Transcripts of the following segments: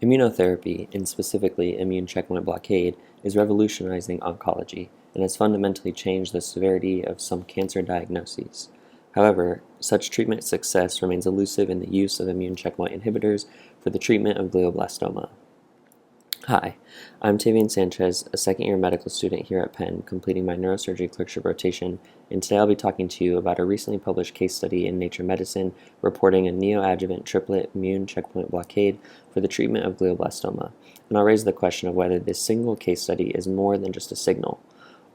Immunotherapy, and specifically immune checkpoint blockade, is revolutionizing oncology and has fundamentally changed the severity of some cancer diagnoses. However, such treatment success remains elusive in the use of immune checkpoint inhibitors for the treatment of glioblastoma. Hi, I'm Tavian Sanchez, a second-year medical student here at Penn, completing my neurosurgery clerkship rotation, and today I'll be talking to you about a recently published case study in Nature Medicine reporting a neoadjuvant triplet immune checkpoint blockade for the treatment of glioblastoma. And I'll raise the question of whether this single case study is more than just a signal,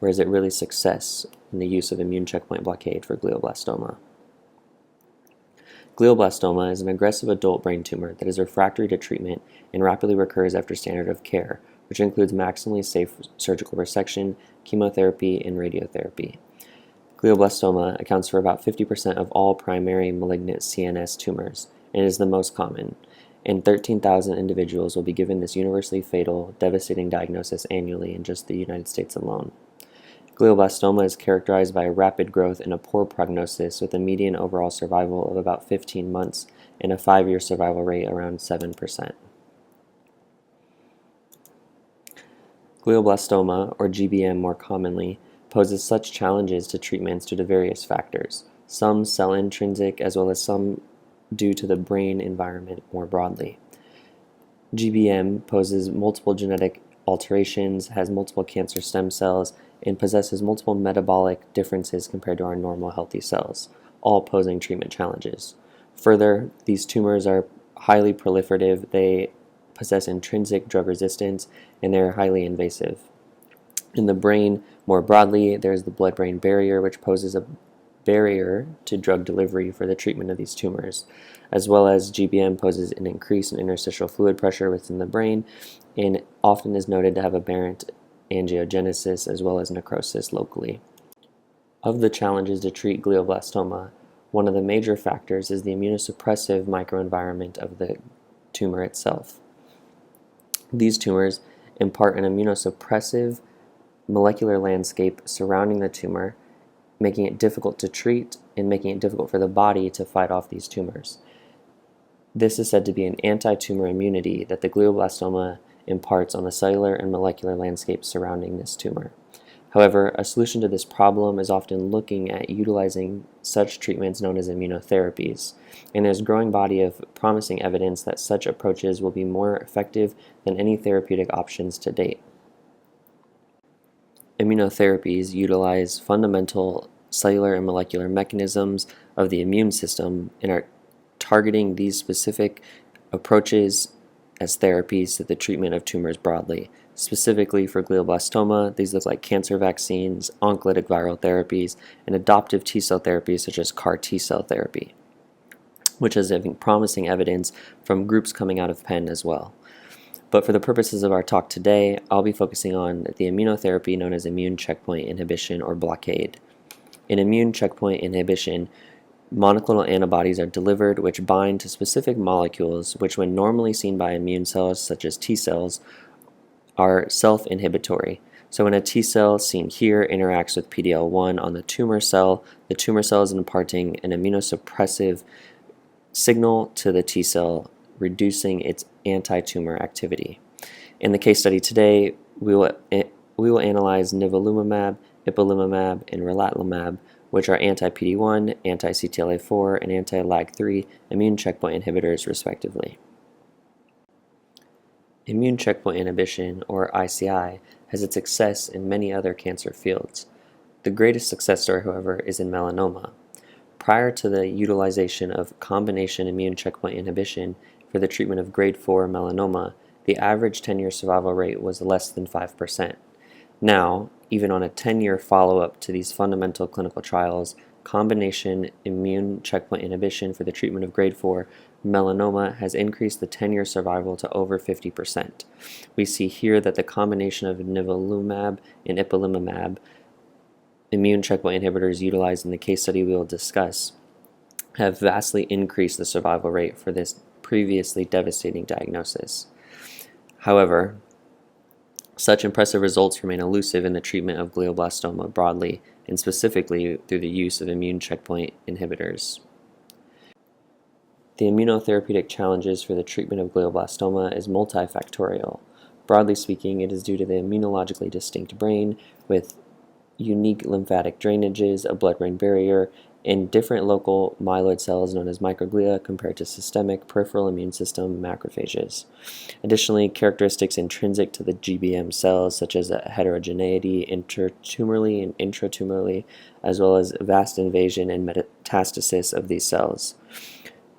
or is it really success in the use of immune checkpoint blockade for glioblastoma. Glioblastoma is an aggressive adult brain tumor that is refractory to treatment and rapidly recurs after standard of care, which includes maximally safe surgical resection, chemotherapy, and radiotherapy. Glioblastoma accounts for about 50% of all primary malignant CNS tumors and is the most common, and 13,000 individuals will be given this universally fatal, devastating diagnosis annually in just the United States alone. Glioblastoma is characterized by rapid growth and a poor prognosis with a median overall survival of about 15 months and a 5-year survival rate around 7%. Glioblastoma, or GBM more commonly, poses such challenges to treatments due to various factors, some cell intrinsic as well as some due to the brain environment more broadly. GBM poses multiple genetic alterations, has multiple cancer stem cells, and possesses multiple metabolic differences compared to our normal healthy cells, all posing treatment challenges. Further, these tumors are highly proliferative, they possess intrinsic drug resistance, and they're highly invasive. In the brain, more broadly, there's the blood-brain barrier, which poses a barrier to drug delivery for the treatment of these tumors, as well as GBM poses an increase in interstitial fluid pressure within the brain and often is noted to have aberrant angiogenesis as well as necrosis locally. Of the challenges to treat glioblastoma, one of the major factors is the immunosuppressive microenvironment of the tumor itself. These tumors impart an immunosuppressive molecular landscape surrounding the tumor, making it difficult to treat and making it difficult for the body to fight off these tumors. This is said to be an anti-tumor immunity that the glioblastoma imparts on the cellular and molecular landscape surrounding this tumor. However, a solution to this problem is often looking at utilizing such treatments known as immunotherapies, and there's a growing body of promising evidence that such approaches will be more effective than any therapeutic options to date. Immunotherapies utilize fundamental cellular and molecular mechanisms of the immune system and are targeting these specific approaches as therapies to the treatment of tumors broadly. Specifically for glioblastoma, these look like cancer vaccines, oncolytic viral therapies, and adoptive T-cell therapies such as CAR T-cell therapy, which is having promising evidence from groups coming out of Penn as well. But for the purposes of our talk today, I'll be focusing on the immunotherapy known as immune checkpoint inhibition or blockade. In immune checkpoint inhibition, monoclonal antibodies are delivered which bind to specific molecules which, when normally seen by immune cells such as T cells, are self-inhibitory. So when a T cell seen here interacts with PD-L1 on the tumor cell is imparting an immunosuppressive signal to the T cell, reducing its anti-tumor activity. In the case study today, we will analyze nivolumab, ipilimumab, and relatlimab, which are anti-PD-1, anti-CTLA-4, and anti-LAG-3 immune checkpoint inhibitors, respectively. Immune checkpoint inhibition, or ICI, has its success in many other cancer fields. The greatest success story, however, is in melanoma. Prior to the utilization of combination immune checkpoint inhibition for the treatment of grade 4 melanoma, the average 10-year survival rate was less than 5%. Now, even on a 10-year follow-up to these fundamental clinical trials, combination immune checkpoint inhibition for the treatment of grade 4 melanoma has increased the 10-year survival to over 50%. We see here that the combination of nivolumab and ipilimumab, immune checkpoint inhibitors utilized in the case study we will discuss, have vastly increased the survival rate for this previously devastating diagnosis. However, such impressive results remain elusive in the treatment of glioblastoma broadly, and specifically through the use of immune checkpoint inhibitors. The immunotherapeutic challenges for the treatment of glioblastoma is multifactorial. Broadly speaking, it is due to the immunologically distinct brain with unique lymphatic drainages, a blood-brain barrier, and different local myeloid cells known as microglia compared to systemic peripheral immune system macrophages. Additionally, characteristics intrinsic to the GBM cells, such as heterogeneity intertumorally and intratumorally, as well as vast invasion and metastasis of these cells.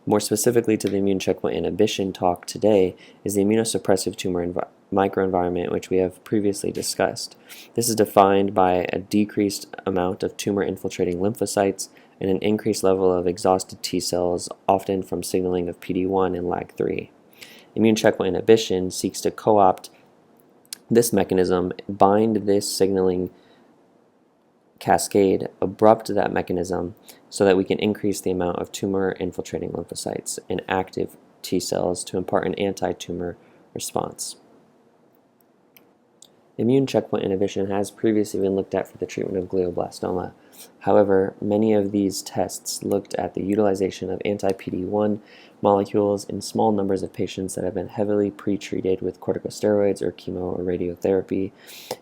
More specifically to the immune checkpoint inhibition talk today is the immunosuppressive tumor microenvironment, which we have previously discussed. This is defined by a decreased amount of tumor-infiltrating lymphocytes and an increased level of exhausted T cells, often from signaling of PD-1 and LAG-3. Immune checkpoint inhibition seeks to co-opt this mechanism, bind this signaling cascade, abrupt that mechanism so that we can increase the amount of tumor-infiltrating lymphocytes and active T cells to impart an anti-tumor response. Immune checkpoint inhibition has previously been looked at for the treatment of glioblastoma. However, many of these tests looked at the utilization of anti-PD-1 molecules in small numbers of patients that have been heavily pretreated with corticosteroids or chemo or radiotherapy,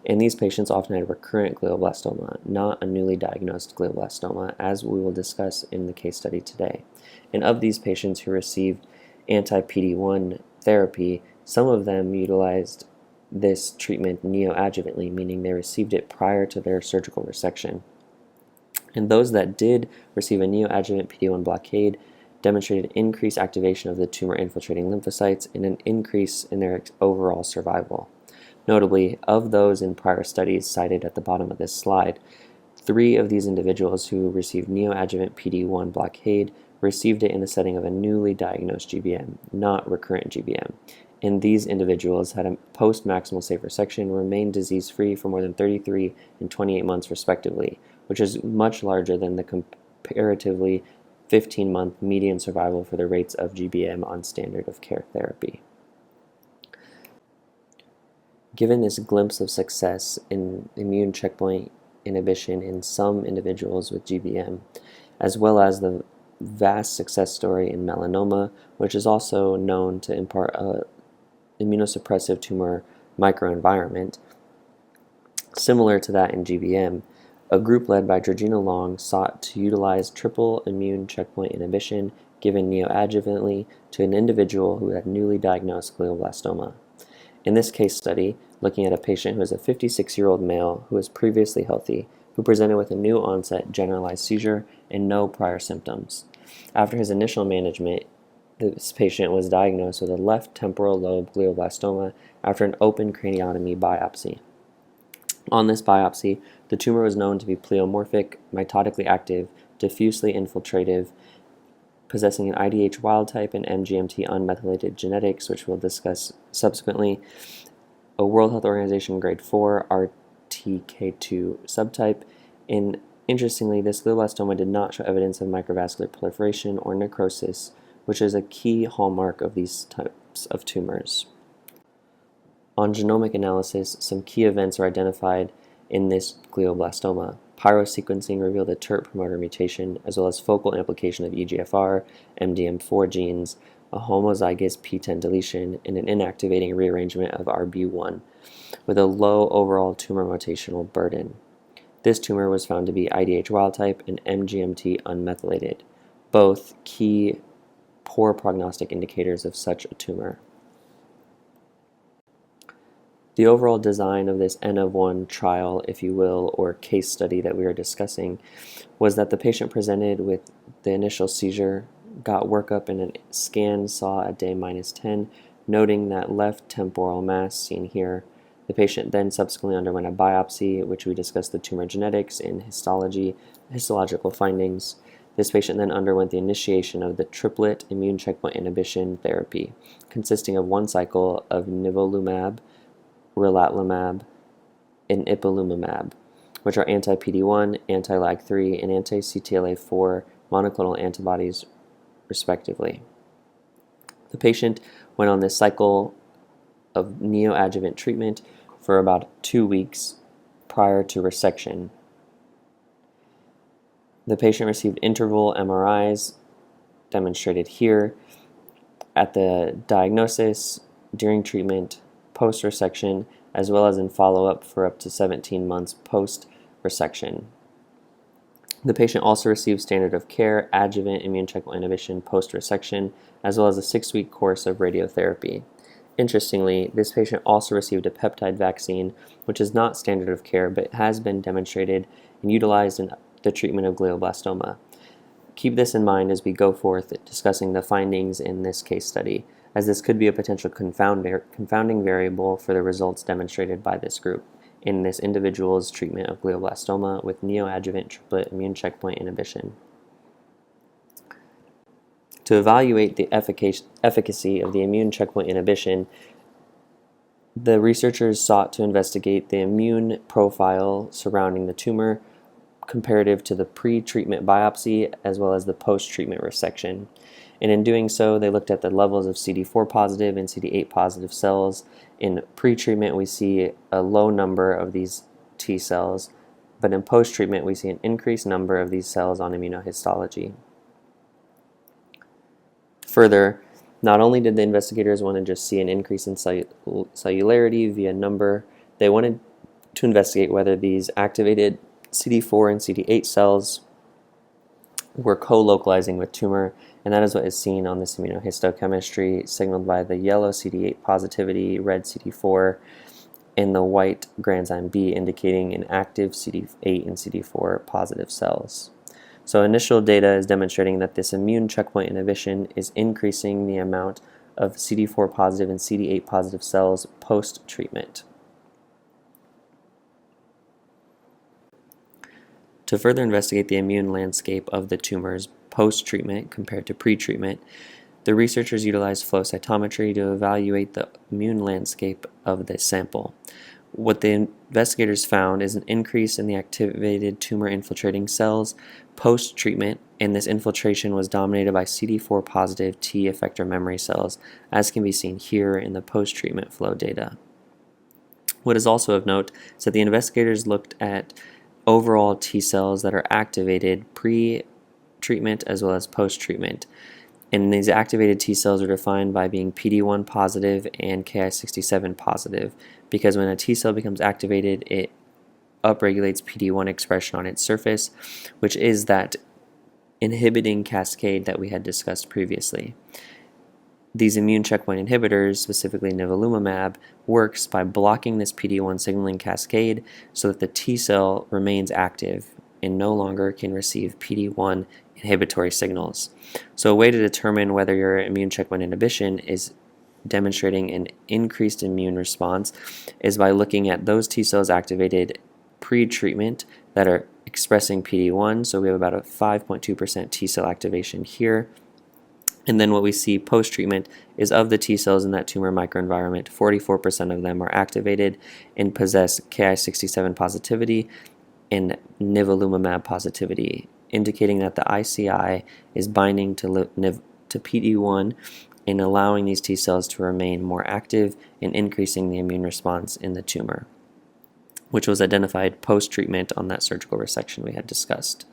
and these patients often had recurrent glioblastoma, not a newly diagnosed glioblastoma, as we will discuss in the case study today. And of these patients who received anti-PD-1 therapy, some of them utilized this treatment neoadjuvantly, meaning they received it prior to their surgical resection. And those that did receive a neoadjuvant PD-1 blockade demonstrated increased activation of the tumor-infiltrating lymphocytes and an increase in their overall survival. Notably, of those in prior studies cited at the bottom of this slide, 3 of these individuals who received neoadjuvant PD-1 blockade received it in the setting of a newly diagnosed GBM, not recurrent GBM. And these individuals had a post-maximal safe resection, remained disease-free for more than 33 and 28 months respectively, which is much larger than the comparatively 15-month median survival for the rates of GBM on standard of care therapy. Given this glimpse of success in immune checkpoint inhibition in some individuals with GBM, as well as the vast success story in melanoma, which is also known to impart a immunosuppressive tumor microenvironment, similar to that in GBM, a group led by Georgina Long sought to utilize triple immune checkpoint inhibition given neoadjuvantly to an individual who had newly diagnosed glioblastoma. In this case study, looking at a patient who is a 56-year-old male who was previously healthy, who presented with a new onset generalized seizure and no prior symptoms. After his initial management, this patient was diagnosed with a left temporal lobe glioblastoma after an open craniotomy biopsy. On this biopsy, the tumor was known to be pleomorphic, mitotically active, diffusely infiltrative, possessing an IDH wild type and MGMT unmethylated genetics, which we'll discuss subsequently, a World Health Organization grade 4 RTK2 subtype, and interestingly, this glioblastoma did not show evidence of microvascular proliferation or necrosis, which is a key hallmark of these types of tumors. On genomic analysis, some key events were identified in this glioblastoma. Pyrosequencing revealed a TERT promoter mutation, as well as focal amplification of EGFR, MDM4 genes, a homozygous PTEN deletion, and an inactivating rearrangement of RB1, with a low overall tumor mutational burden. This tumor was found to be IDH wild type and MGMT unmethylated, both key poor prognostic indicators of such a tumor. The overall design of this N of 1 trial, if you will, or case study that we are discussing, was that the patient presented with the initial seizure, got workup and a scan saw at day -10, noting that left temporal mass seen here. The patient then subsequently underwent a biopsy, which we discussed the tumor genetics and histological findings. This patient then underwent the initiation of the triplet immune checkpoint inhibition therapy, consisting of 1 cycle of nivolumab, relatlimab, and ipilimumab, which are anti-PD-1, anti-LAG-3, and anti-CTLA-4 monoclonal antibodies, respectively. The patient went on this cycle of neoadjuvant treatment for about 2 weeks prior to resection. The patient received interval MRIs demonstrated here at the diagnosis, during treatment, post-resection, as well as in follow-up for up to 17 months post-resection. The patient also received standard of care, adjuvant immune checkpoint inhibition post-resection, as well as a 6-week course of radiotherapy. Interestingly, this patient also received a peptide vaccine, which is not standard of care, but has been demonstrated and utilized in the treatment of glioblastoma. Keep this in mind as we go forth discussing the findings in this case study, as this could be a potential confounding variable for the results demonstrated by this group in this individual's treatment of glioblastoma with neoadjuvant triplet immune checkpoint inhibition. To evaluate the efficacy of the immune checkpoint inhibition, the researchers sought to investigate the immune profile surrounding the tumor comparative to the pre-treatment biopsy as well as the post-treatment resection. And in doing so, they looked at the levels of CD4 positive and CD8 positive cells. In pre-treatment, we see a low number of these T cells, but in post-treatment, we see an increased number of these cells on immunohistology. Further, not only did the investigators want to just see an increase in cellularity via number, they wanted to investigate whether these activated CD4 and CD8 cells were co-localizing with tumor, and that is what is seen on this immunohistochemistry, signaled by the yellow CD8 positivity, red CD4, and the white granzyme B indicating an active CD8 and CD4 positive cells. So initial data is demonstrating that this immune checkpoint inhibition is increasing the amount of CD4 positive and CD8 positive cells post-treatment. To further investigate the immune landscape of the tumors post-treatment compared to pre-treatment, the researchers utilized flow cytometry to evaluate the immune landscape of the sample. What the investigators found is an increase in the activated tumor-infiltrating cells post-treatment, and this infiltration was dominated by CD4 positive T effector memory cells, as can be seen here in the post-treatment flow data. What is also of note is that the investigators looked at overall T cells that are activated pre-treatment as well as post-treatment. And these activated T cells are defined by being PD-1 positive and Ki-67 positive, because when a T cell becomes activated, it upregulates PD-1 expression on its surface, which is that inhibiting cascade that we had discussed previously. These immune checkpoint inhibitors, specifically nivolumab, works by blocking this PD-1 signaling cascade so that the T cell remains active and no longer can receive PD-1 inhibitory signals. So a way to determine whether your immune checkpoint inhibition is demonstrating an increased immune response is by looking at those T cells activated pre-treatment that are expressing PD-1. So we have about a 5.2% T cell activation here. And then what we see post-treatment is of the T cells in that tumor microenvironment, 44% of them are activated and possess Ki-67 positivity and nivolumab positivity, indicating that the ICI is binding to PD-1 and allowing these T cells to remain more active and increasing the immune response in the tumor, which was identified post-treatment on that surgical resection we had discussed.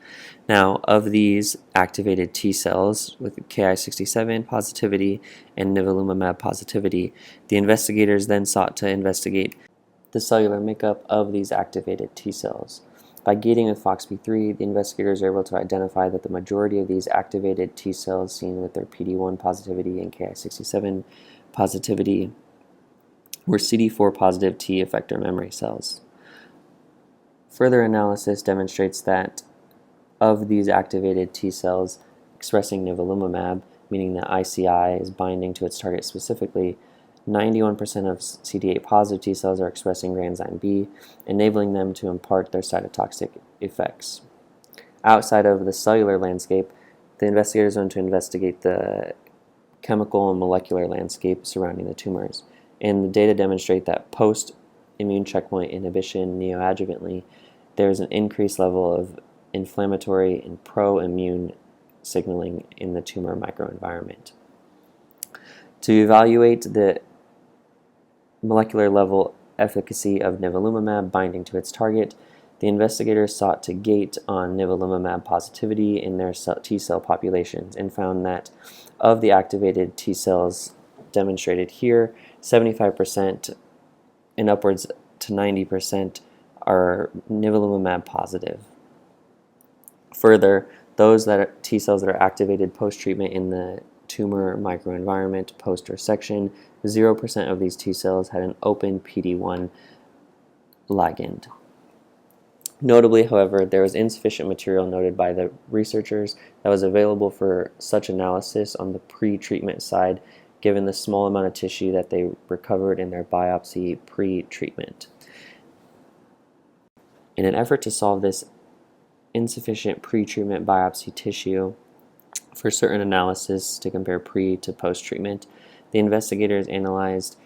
Now, of these activated T cells with Ki-67 positivity and nivolumab positivity, the investigators then sought to investigate the cellular makeup of these activated T cells. By gating with FOXP3, the investigators are able to identify that the majority of these activated T cells seen with their PD-1 positivity and Ki-67 positivity were CD4 positive T effector memory cells. Further analysis demonstrates that of these activated T cells expressing nivolumab, meaning that ICI is binding to its target specifically, 91% of CD8 positive T cells are expressing granzyme B, enabling them to impart their cytotoxic effects. Outside of the cellular landscape, the investigators went to investigate the chemical and molecular landscape surrounding the tumors. And the data demonstrate that post-immune checkpoint inhibition neoadjuvantly, there is an increased level of inflammatory and pro-immune signaling in the tumor microenvironment. To evaluate the molecular level efficacy of nivolumab binding to its target, The investigators sought to gate on nivolumab positivity in their T cell populations and found that of the activated T cells demonstrated here, 75% and upwards to 90% are nivolumab positive. Further, those that are T cells that are activated post-treatment in the tumor microenvironment post-resection, 0% of these T cells had an open PD-1 ligand. Notably, however, there was insufficient material noted by the researchers that was available for such analysis on the pre-treatment side, given the small amount of tissue that they recovered in their biopsy pre-treatment. In an effort to solve this insufficient pre-treatment biopsy tissue for certain analysis to compare pre to post-treatment, the investigators analyzed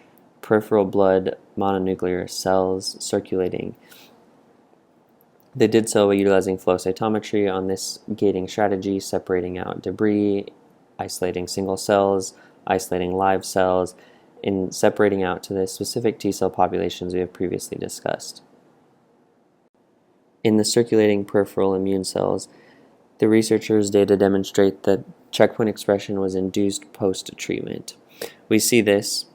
peripheral blood mononuclear cells circulating. They did so by utilizing flow cytometry on this gating strategy, separating out debris, isolating single cells, isolating live cells, and separating out to the specific T cell populations we have previously discussed. In the circulating peripheral immune cells, the researchers' data demonstrate that checkpoint expression was induced post-treatment. We see this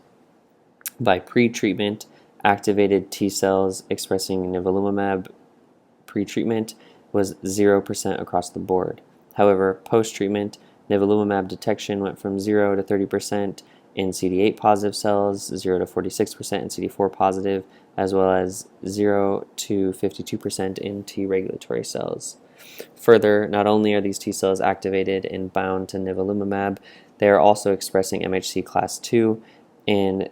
by pre-treatment activated T cells expressing nivolumab pre-treatment was 0% across the board. However, post-treatment, nivolumab detection went from 0 to 30% in CD8 positive cells, 0 to 46% in CD4 positive, as well as 0 to 52% in T regulatory cells. Further, not only are these T cells activated and bound to nivolumab, they are also expressing MHC class II, and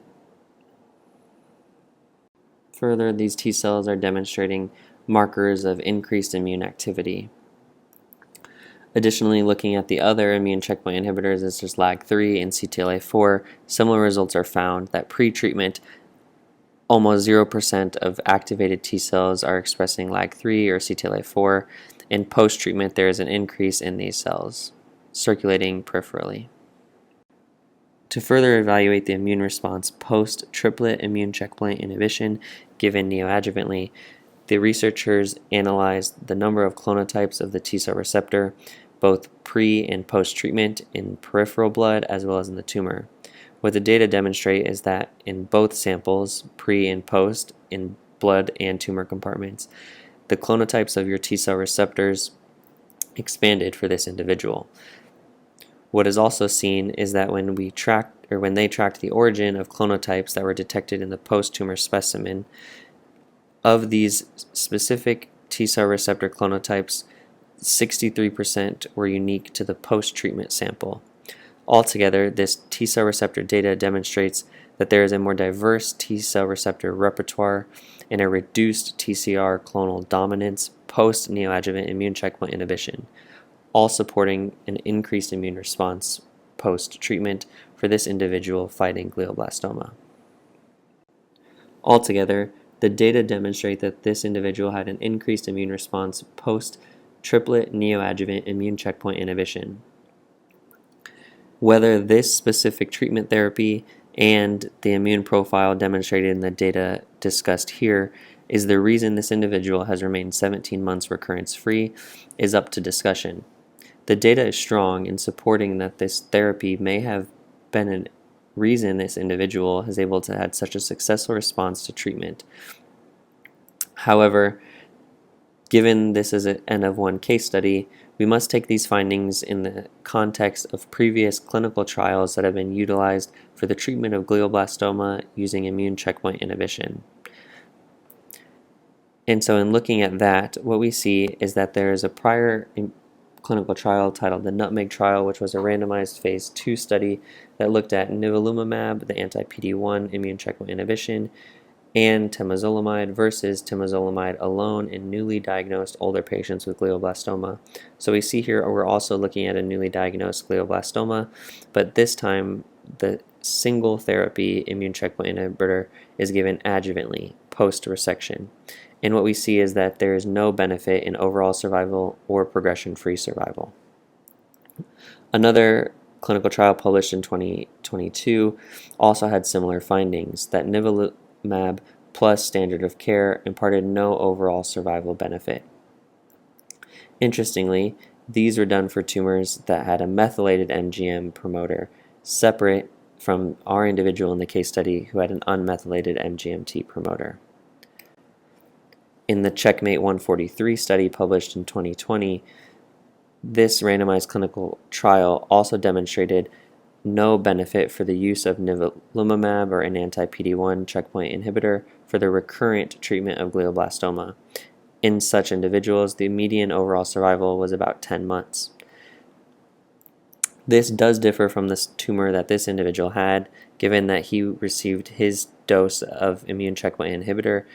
further, these T cells are demonstrating markers of increased immune activity. Additionally, looking at the other immune checkpoint inhibitors, such as LAG3 and CTLA4, similar results are found that pre-treatment, almost 0% of activated T cells are expressing LAG3 or CTLA4, and post-treatment there is an increase in these cells circulating peripherally. To further evaluate the immune response post-triplet immune checkpoint inhibition given neoadjuvantly, the researchers analyzed the number of clonotypes of the T cell receptor, both pre and post-treatment in peripheral blood as well as in the tumor. What the data demonstrate is that in both samples, pre and post, in blood and tumor compartments, the clonotypes of your T cell receptors expanded for this individual. What is also seen is that when they tracked the origin of clonotypes that were detected in the post-tumor specimen, of these specific T cell receptor clonotypes, 63% were unique to the post-treatment sample. Altogether, this T cell receptor data demonstrates that there is a more diverse T cell receptor repertoire and a reduced TCR clonal dominance post-neoadjuvant immune checkpoint inhibition, all supporting an increased immune response post-treatment for this individual fighting glioblastoma. Altogether, the data demonstrate that this individual had an increased immune response post-triplet neoadjuvant immune checkpoint inhibition. Whether this specific treatment therapy and the immune profile demonstrated in the data discussed here is the reason this individual has remained 17 months recurrence-free is up to discussion. The data is strong in supporting that this therapy may have been a reason this individual is able to have such a successful response to treatment. However, given this is an N of 1 case study, we must take these findings in the context of previous clinical trials that have been utilized for the treatment of glioblastoma using immune checkpoint inhibition. And so in looking at that, what we see is that there is a prior clinical trial titled the Nutmeg trial, which was a randomized phase 2 study that looked at nivolumab, the anti-PD-1 immune checkpoint inhibition, and temozolomide versus temozolomide alone in newly diagnosed older patients with glioblastoma. So we see here we're also looking at a newly diagnosed glioblastoma, but this time the single therapy immune checkpoint inhibitor is given adjuvantly post-resection. And what we see is that there is no benefit in overall survival or progression-free survival. Another clinical trial published in 2022 also had similar findings, that nivolumab plus standard of care imparted no overall survival benefit. Interestingly, these were done for tumors that had a methylated MGM promoter, separate from our individual in the case study who had an unmethylated MGMT promoter. In the Checkmate 143 study published in 2020, this randomized clinical trial also demonstrated no benefit for the use of nivolumab or an anti-PD-1 checkpoint inhibitor for the recurrent treatment of glioblastoma. In such individuals, the median overall survival was about 10 months. This does differ from the tumor that this individual had, given that he received his dose of immune checkpoint inhibitor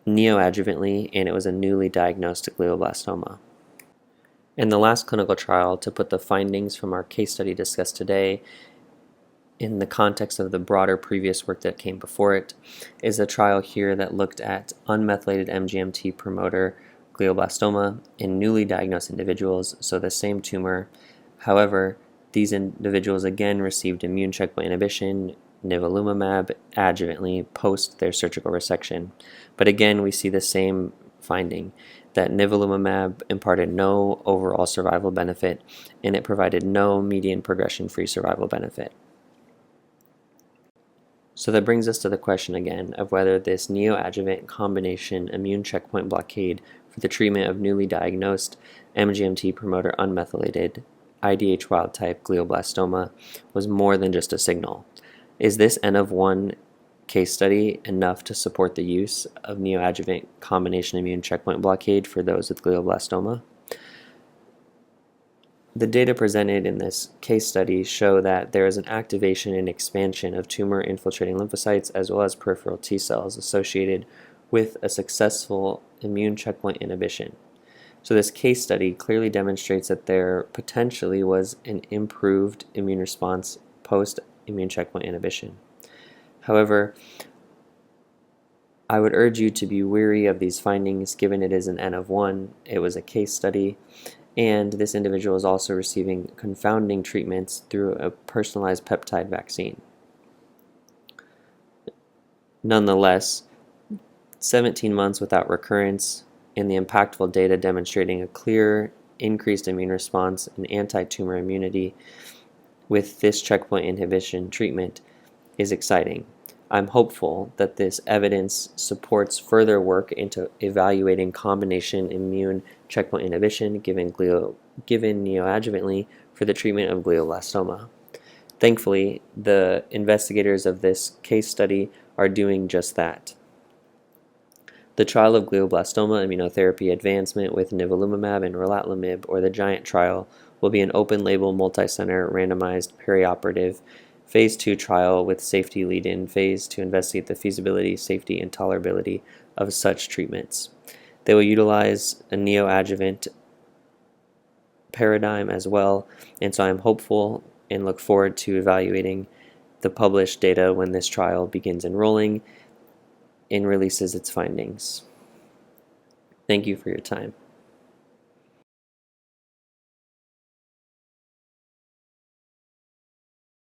neoadjuvantly, and it was a newly diagnosed glioblastoma. And the last clinical trial to put the findings from our case study discussed today in the context of the broader previous work that came before it is a trial here that looked at unmethylated MGMT promoter glioblastoma in newly diagnosed individuals, so the same tumor. However, these individuals again received immune checkpoint inhibition, nivolumab, adjuvantly post their surgical resection. But again, we see the same finding, that nivolumab imparted no overall survival benefit, and it provided no median progression-free survival benefit. So that brings us to the question again of whether this neoadjuvant combination immune checkpoint blockade for the treatment of newly diagnosed MGMT promoter unmethylated IDH wild-type glioblastoma was more than just a signal. Is this N of 1 case study enough to support the use of neoadjuvant combination immune checkpoint blockade for those with glioblastoma? The data presented in this case study show that there is an activation and expansion of tumor-infiltrating lymphocytes as well as peripheral T cells associated with a successful immune checkpoint inhibition. So this case study clearly demonstrates that there potentially was an improved immune response post-immune checkpoint inhibition. However, I would urge you to be wary of these findings given it is an N of 1, it was a case study, and this individual is also receiving confounding treatments through a personalized peptide vaccine. Nonetheless, 17 months without recurrence and the impactful data demonstrating a clear increased immune response and anti-tumor immunity with this checkpoint inhibition treatment is exciting. I'm hopeful that this evidence supports further work into evaluating combination immune checkpoint inhibition given neoadjuvantly for the treatment of glioblastoma. Thankfully, the investigators of this case study are doing just that. The trial of glioblastoma immunotherapy advancement with nivolumab and relatlimab, or the GIANT trial, will be an open-label, multi-center, randomized, perioperative Phase 2 trial with safety lead-in phase to investigate the feasibility, safety, and tolerability of such treatments. They will utilize a neoadjuvant paradigm as well, and so I'm hopeful and look forward to evaluating the published data when this trial begins enrolling and releases its findings. Thank you for your time.